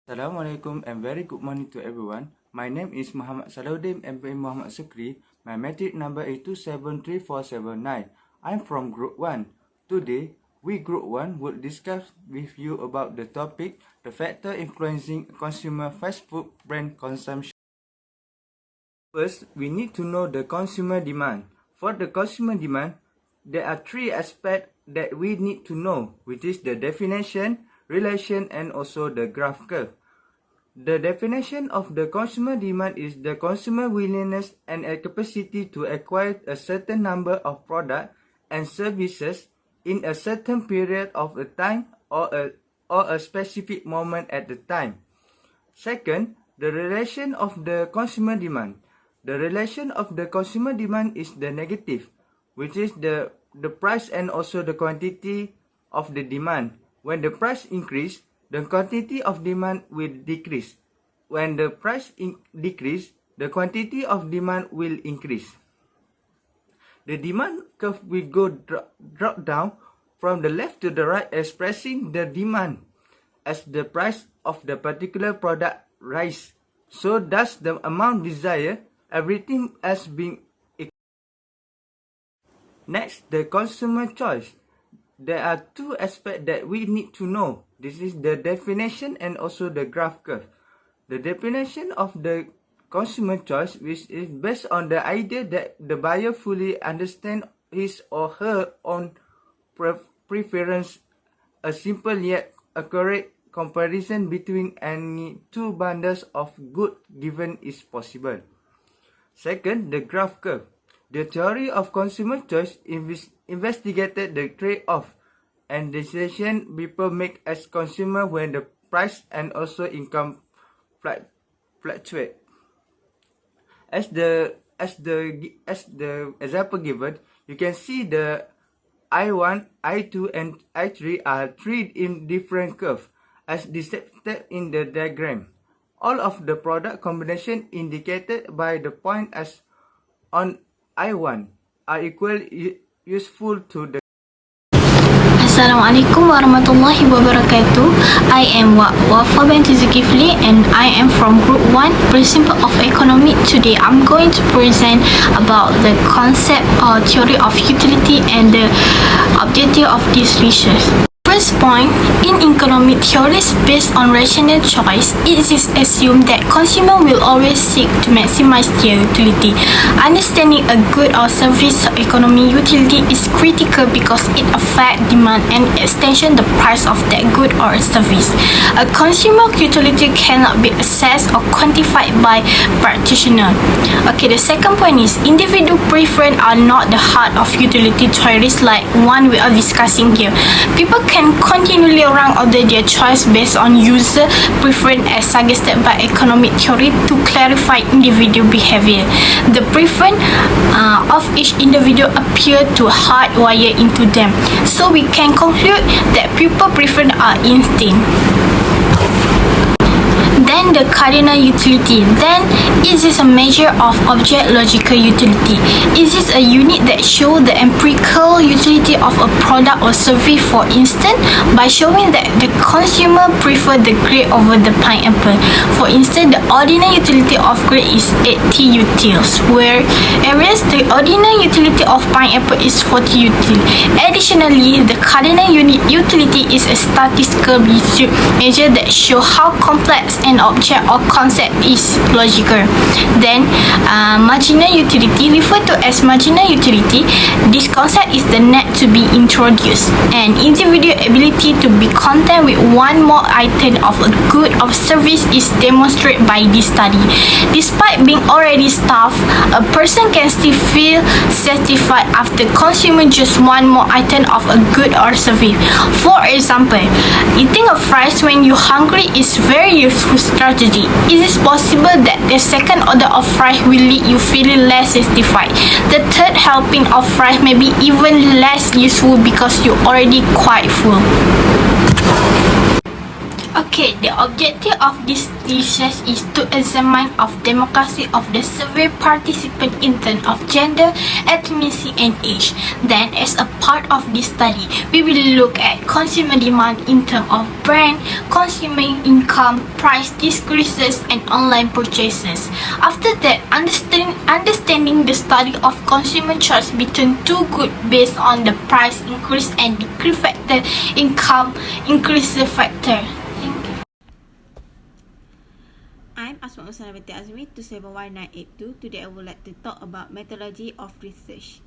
Assalamualaikum and very good morning to everyone. My name is Muhammad Salahuddin M.P. Muhammad Sukri. My metric number is 273479. I'm from Group 1. Today, we Group 1 will discuss with you about the topic, the factor influencing consumer fast food brand consumption. First, we need to know the consumer demand. For the consumer demand, there are three aspects that we need to know, which is the definition, relation, and also the graph curve. The definition of the consumer demand is the consumer willingness and capacity to acquire a certain number of products and services in a certain period of a time or a specific moment at the time. Second, the relation of the consumer demand. The relation of the consumer demand is the negative, which is the price and also the quantity of the demand. When the price increase, the quantity of demand will decrease. When the price decrease, the quantity of demand will increase. The demand curve will drop down from the left to the right, expressing the demand as the price of the particular product rise. So does the amount desired, everything has been equal. Next, the consumer choice. There are two aspects that we need to know. This is the definition and also the graph curve. The definition of the consumer choice, which is based on the idea that the buyer fully understands his or her own preference. A simple yet accurate comparison between any two bundles of goods given is possible. Second, the graph curve. The theory of consumer choice investigated the trade-off and decision people make as consumer when the price and also income fluctuate. As the example given, you can see the I1, I2, and I3 are three in different curves, as depicted in the diagram. All of the product combination indicated by the point as on I1 are equally useful to the. Assalamualaikum warahmatullahi wabarakatuh. I am Wafa binti Zulkifli and I am from Group 1, Principle of Economic. Today I'm going to present about the concept or theory of utility and the objective of this research. First point, in economic theories based on rational choice, it is assumed that consumer will always seek to maximize their utility. Understanding a good or service economy utility is critical because it affects demand and extension the price of that good or service. A consumer utility cannot be assessed or quantified by practitioner. Okay, the second point is individual preference are not the heart of utility theories like one we are discussing here. People can continually rank order their choice based on user preference as suggested by economic theory to clarify individual behavior. The preference of each individual appear to hardwire into them. So we can conclude that people preference are instinct. Then the cardinal utility. Then is this a measure of object logical utility? Is this a unit that shows the empirical utility of a product or service? For instance, by showing that the consumer prefer the grape over the pineapple. For instance, the ordinal utility of grape is 80 utils, whereas the ordinal utility of pineapple is 40 util. Additionally, the cardinal utility is a statistical measure that shows how complex an object or concept is logical. Then marginal utility, referred to as marginal utility, this concept is the net to be introduced. An individual ability to be content with one more item of a good or service is demonstrated by this study. Despite being already starved, a person can still feel satisfied after consuming just one more item of a good or service. For example, eating a fries when you're hungry is very useful strategy. Is it possible that the second order of fries will leave you feeling less satisfied? The third helping of fries may be even less useful because you're already quite full. Okay. Okay, the objective of this research is to examine of demography of the survey participant in terms of gender, ethnicity, and age. Then, as a part of this study, we will look at consumer demand in terms of brand, consumer income, price decreases, and online purchases. After that, understanding the study of consumer choice between two goods based on the price increase and decrease factor, income increase factor. I'm Asma Usanawati Azmi, 271982. Today I would like to talk about methodology of research.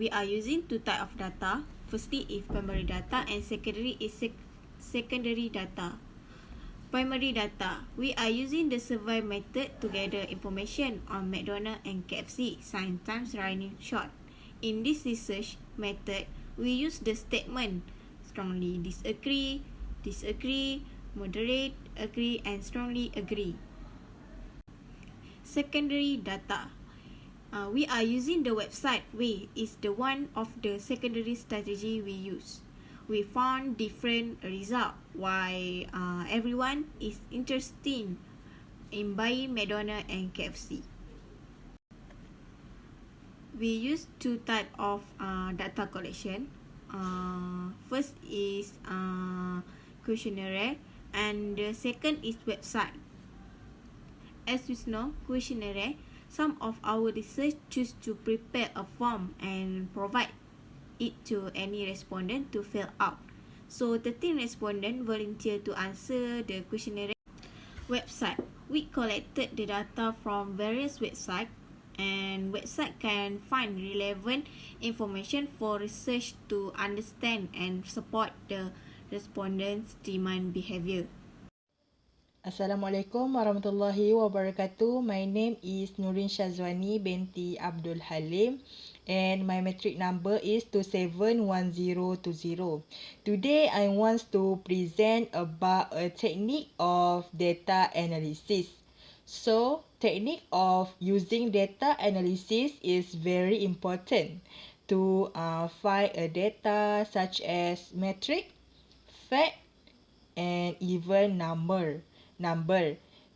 We are using two types of data. Firstly is primary data and secondary is secondary data. Primary data, we are using the survey method to gather information on McDonald's and KFC, sometimes running short. In this research method, we use the statement strongly disagree, moderate, agree, and strongly agree. Secondary data. We are using the website way is the one of the secondary strategy we use. We found different results why everyone is interested in buying McDonald's and KFC. We use two types of data collection. First is questionnaire and the second is website. As we know, questionnaire, some of our research choose to prepare a form and provide it to any respondent to fill out. So 13 respondents volunteer to answer the questionnaire. Website. We collected the data from various websites, and website can find relevant information for research to understand and support the respondents' demand behavior. Assalamualaikum warahmatullahi wabarakatuh. My name is Nurin Shazwani binti Abdul Halim and my metric number is 271020. Today I want to present about a technique of data analysis. So, technique of using data analysis is very important to find a data such as metric, fact, and even number.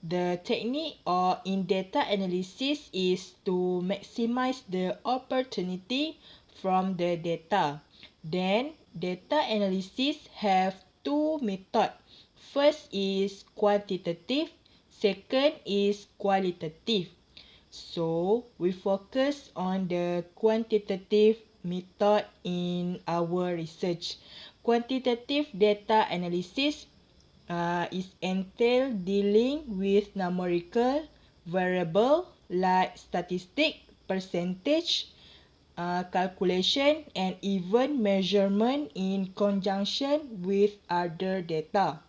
The technique in data analysis is to maximize the opportunity from the data. Then, data analysis have two methods. First is quantitative, second is qualitative. So, we focus on the quantitative method in our research. Quantitative data analysis is entail dealing with numerical variable like statistic, percentage, calculation, and even measurement in conjunction with other data.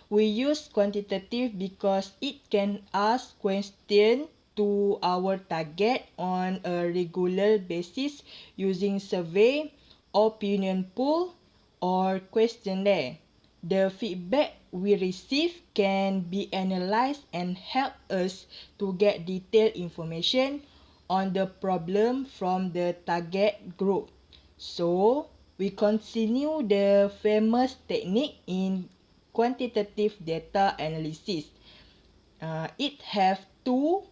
We use quantitative because it can ask questions to our target on a regular basis using survey, opinion poll, or questionnaire. The feedback we receive can be analyzed and help us to get detailed information on the problem from the target group. So, we continue the famous technique in quantitative data analysis. It have two.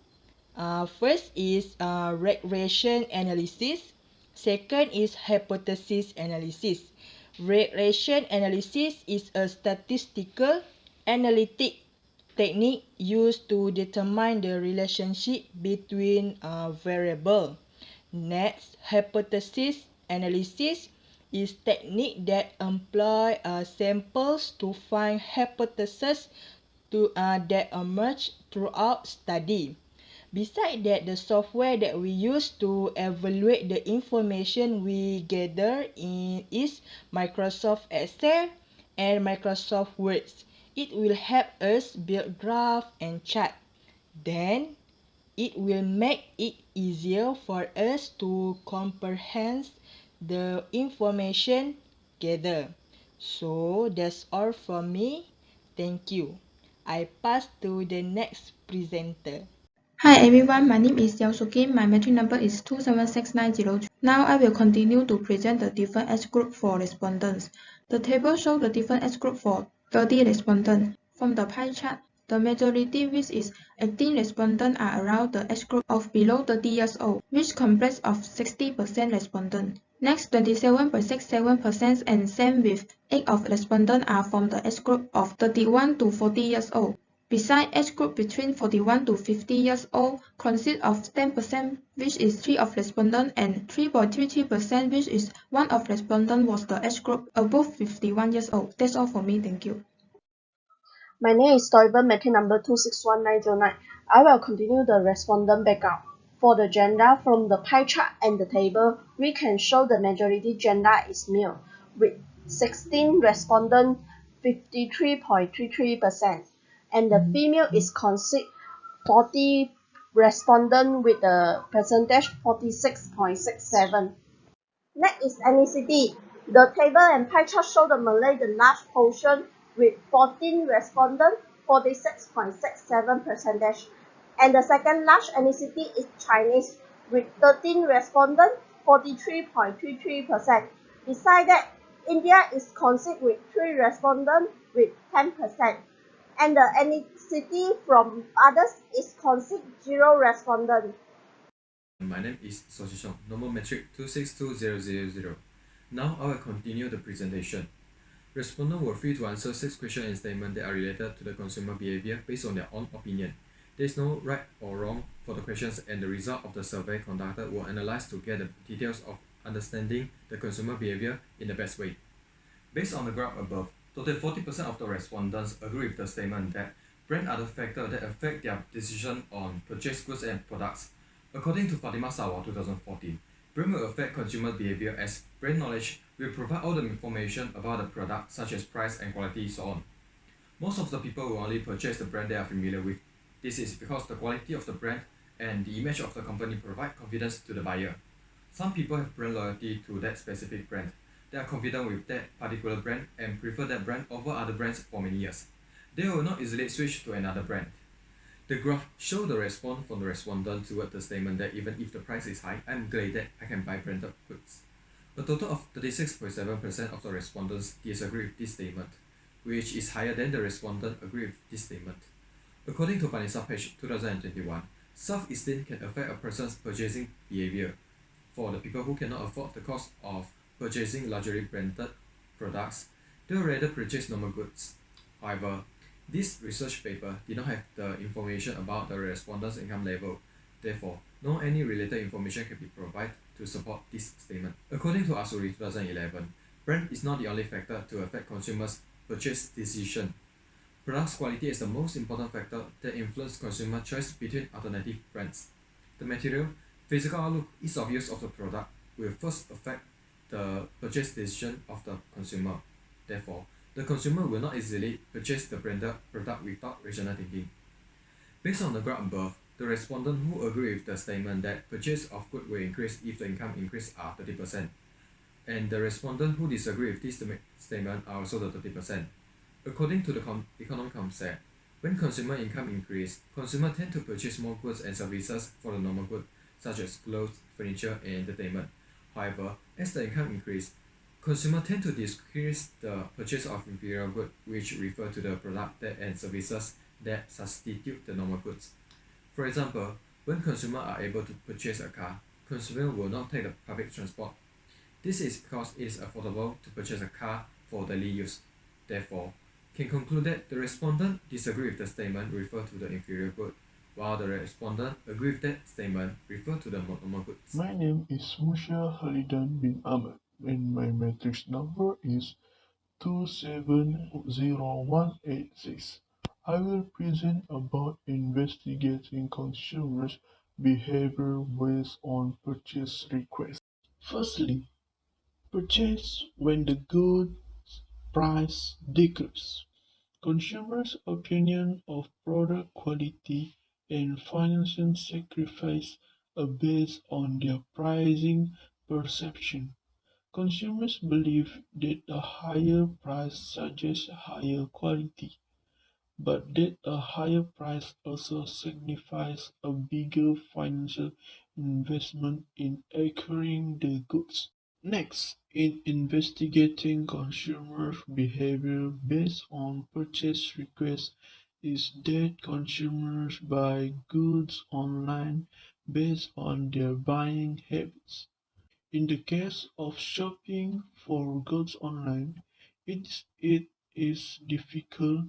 First is regression analysis. Second is hypothesis analysis. Regression analysis is a statistical analytic technique used to determine the relationship between variables. Next, hypothesis analysis is technique that employ samples to find hypotheses that emerge throughout study. Besides that, the software that we use to evaluate the information we gather is Microsoft Excel and Microsoft Word. It will help us build graph and chart. Then, it will make it easier for us to comprehend the information gathered. So, that's all from me. Thank you. I pass to the next presenter. Hi everyone, my name is Yao Sukin. My metric number is 276903. Now I will continue to present the different age group for respondents. The table shows the different age group for 30 respondents. From the pie chart, the majority, which is 18 respondents, are around the age group of below 30 years old, which comprises of 60% respondents. Next, 27.67% and same with 8 of respondents are from the age group of 31 to 40 years old. Besides, age group between 41 to 50 years old consists of 10%, which is 3 of respondents, and 3.33%, which is 1 of respondents, was the age group above 51 years old. That's all for me. Thank you. My name is Toivan, metric number 2619009. I will continue the respondent background. For the gender, from the pie chart and the table, we can show the majority gender is male, with 16 respondents, 53.33%, and the female is consist 40 respondents with the percentage 46.67. Next is ethnicity. The table and pie chart show the Malay the large portion with 14 respondents, 46.67%. And the second large ethnicity is Chinese with 13 respondents, 43.33%. Besides that, India is considered with 3 respondents with 10%. And the ethnicity from others is considered 0 respondents. My name is Sojishong, normal metric 262000. Now I will continue the presentation. Respondents were free to answer 6 questions and statements that are related to the consumer behavior based on their own opinion. There is no right or wrong for the questions, and the result of the survey conducted were analyzed to get the details of understanding the consumer behavior in the best way. Based on the graph above, total 40% of the respondents agree with the statement that brands are the factor that affect their decision on purchase goods and products. According to Fatima Sawa 2014, brand will affect consumer behavior as brand knowledge will provide all the information about the product such as price and quality, so on. Most of the people will only purchase the brand they are familiar with. This is because the quality of the brand and the image of the company provide confidence to the buyer. Some people have brand loyalty to that specific brand. They are confident with that particular brand and prefer that brand over other brands for many years. They will not easily switch to another brand. The graph shows the response from the respondent toward the statement that even if the price is high, I'm glad that I can buy branded goods. A total of 36.7% of the respondents disagree with this statement, which is higher than the respondent agree with this statement. According to Vanessa page 2021, self-esteem can affect a person's purchasing behavior. For the people who cannot afford the cost of purchasing luxury branded products, they will rather purchase normal goods. However, this research paper did not have the information about the respondents' income level. Therefore, no any related information can be provided to support this statement. According to Asuri 2011, brand is not the only factor to affect consumers' purchase decision. Product quality is the most important factor that influences consumer choice between alternative brands. The material, physical outlook, ease of use of the product will first affect the purchase decision of the consumer. Therefore, the consumer will not easily purchase the branded product without rational thinking. Based on the graph above, the respondents who agree with the statement that purchase of goods will increase if the income increase are 30%, and the respondents who disagree with this statement are also the 30%. According to the economic concept, when consumer income increase, consumers tend to purchase more goods and services for the normal goods, such as clothes, furniture, and entertainment. However, as the income increase, consumers tend to decrease the purchase of inferior goods, which refer to the product and services that substitute the normal goods. For example, when consumers are able to purchase a car, consumers will not take the public transport. This is because it is affordable to purchase a car for daily use. Therefore, can conclude that the respondent disagree with the statement refer to the inferior good, while the respondent agree with that statement refer to the normal goods. My name is Musha Halidan bin Ahmed, and my matrix number is 270186. I will present about investigating consumers' behavior based on purchase requests. Firstly, purchase when the goods price decreases. Consumers' opinion of product quality and financial sacrifice are based on their pricing perception. Consumers believe that a higher price suggests higher quality, but that a higher price also signifies a bigger financial investment in acquiring the goods. Next, in investigating consumer behavior based on purchase requests is that consumers buy goods online based on their buying habits. In the case of shopping for goods online, it is difficult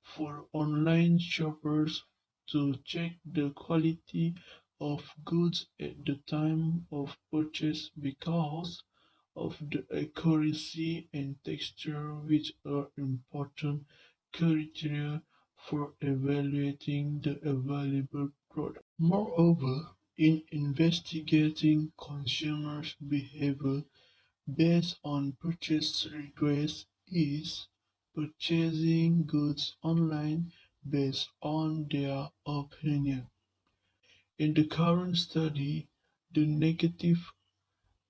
for online shoppers to check the quality of goods at the time of purchase because of the accuracy and texture, which are important criteria for evaluating the available product. Moreover, in investigating consumers' behavior based on purchase requests is purchasing goods online based on their opinion. In the current study, the negative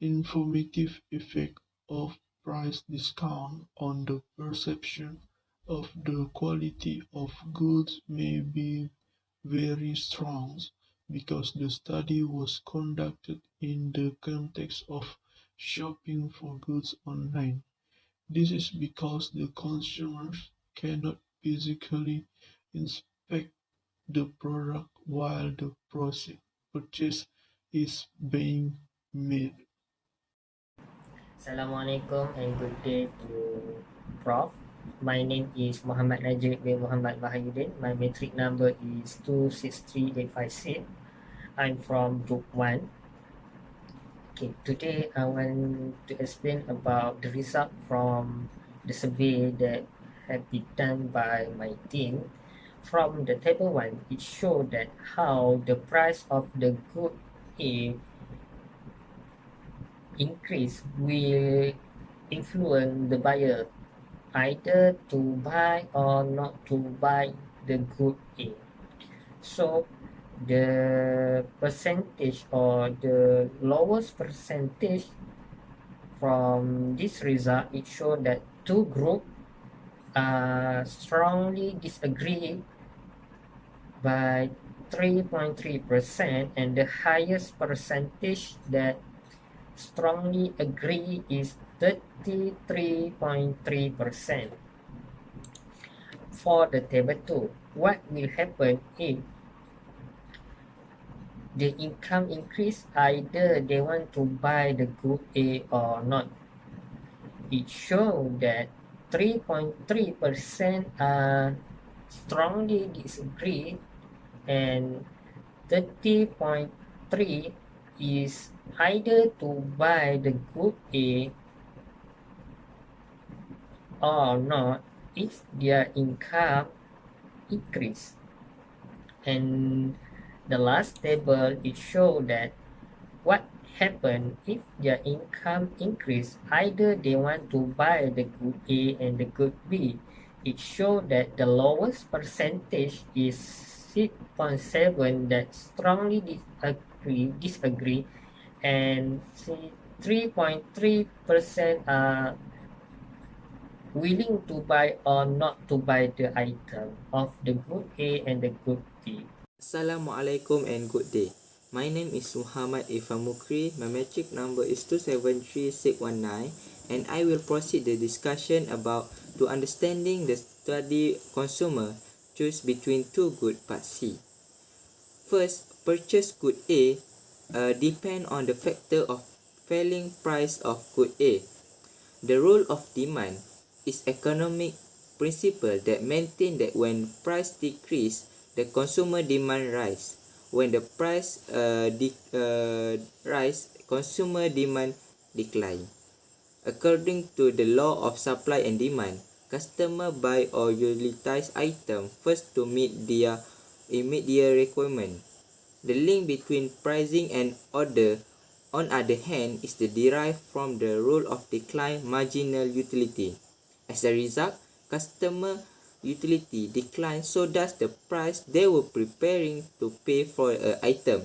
informative effect of price discount on the perception of the quality of goods may be very strong because the study was conducted in the context of shopping for goods online. This is because the consumers cannot physically inspect the product while the purchase is being made. Assalamualaikum and good day to Prof. My name is Muhammad Najib bin Muhammad Wahidin. My metric number is 263856. I'm from Group 1. Okay, today I want to explain about the result from the survey that have been done by my team. From the table 1, it showed that how the price of the good A increase will influence the buyer either to buy or not to buy the good A. So the percentage or the lowest percentage from this result, it showed that two groups strongly disagree by 3.3%, and the highest percentage that strongly agree is 33.3%. For the table 2, what will happen if the income increase, either they want to buy the good A or not? It shows that 3.3% strongly disagree and 30.3 is either to buy the good A or not if their income increase. And the last table, it shows that what happen if their income increase, either they want to buy the good A and the good B. It shows that the lowest percentage is 6.7 that strongly disagree, and 3.3% are willing to buy or not to buy the item of the good A and the good B. Assalamualaikum and good day. My name is Muhammad Ifam Mukri. My metric number is 273619, and I will proceed the discussion about to understanding the study consumer choose between two good part C. First, purchase good A depend on the factor of falling price of good A. The rule of demand is economic principle that maintain that when price decrease, the consumer demand rise. When the price rise, consumer demand decline. According to the law of supply and demand, customer buy or utilize item first to meet their immediate requirement. The link between pricing and order, on other hand, is derived from the rule of decline marginal utility. As a result, customer utility declines, so does the price they were preparing to pay for an item.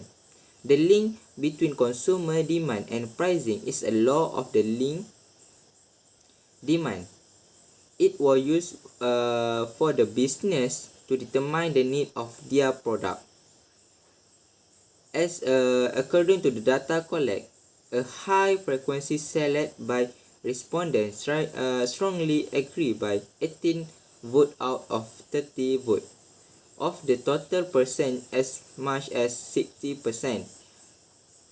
The link between consumer demand and pricing is a law of the link demand. It was used for the business to determine the need of their product. As according to the data collect, A high frequency select by respondents strongly agree by 18 vote out of 30 vote. Of the total percent, as much as 60%.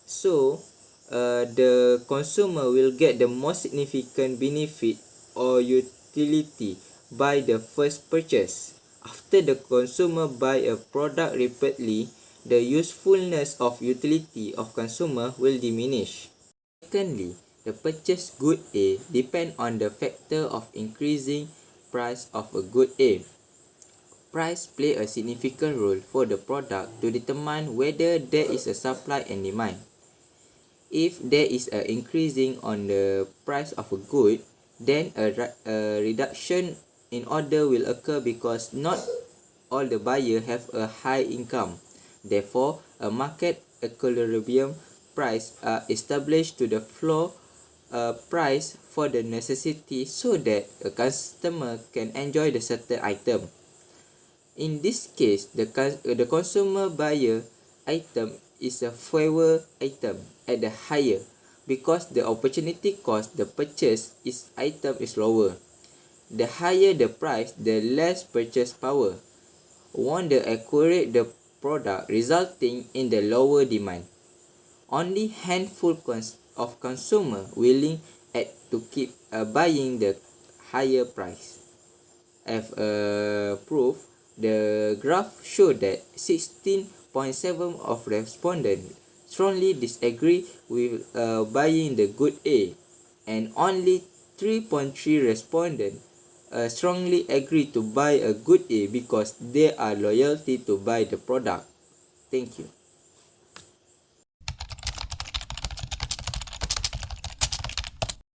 So, the consumer will get the most significant benefit or utility by the first purchase. After the consumer buy a product repeatedly, the usefulness of utility of consumer will diminish. Secondly, the purchase good A depend on the factor of increasing price of a good A. Price play a significant role for the product to determine whether there is a supply and demand. If there is an increasing on the price of a good, then a reduction in order will occur because not all the buyers have a high income. Therefore, a market equilibrium price are established to the floor price for the necessity so that a customer can enjoy the certain item. In this case, the consumer buyer item is a fewer item at the higher because the opportunity cost the purchase item is lower. The higher the price, the less purchase power. Won't the accurate the product resulting in the lower demand. Only handful of consumer willing to keep buying the higher price. As a proof, the graph showed that 16.7% of respondents strongly disagree with buying the good A, and only 3.3% respondents strongly agree to buy a good A because they are loyalty to buy the product. Thank you.